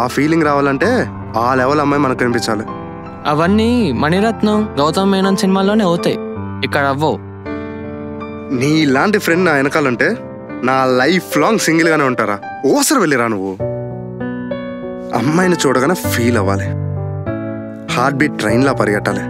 ఆ ఫీలింగ్ రావాలంటే ఆ లెవెల్ అమ్మాయి మనకు కనిపించాలి. అవన్నీ మణిరత్నం, గౌతమ్ మేనన్ సినిమాల్లోనే అవుతాయి, ఇక్కడ అవ్వవు. నీ ఇలాంటి ఫ్రెండ్ నా వెనకాలంటే నా లైఫ్ లాంగ్ సింగిల్ గానే ఉంటారా? ఓసరు వెళ్ళిరా నువ్వు. అమ్మాయిని చూడగానే ఫీల్ అవ్వాలి, హార్ట్ బీట్ ట్రైన్లా పరిగెట్టాలి.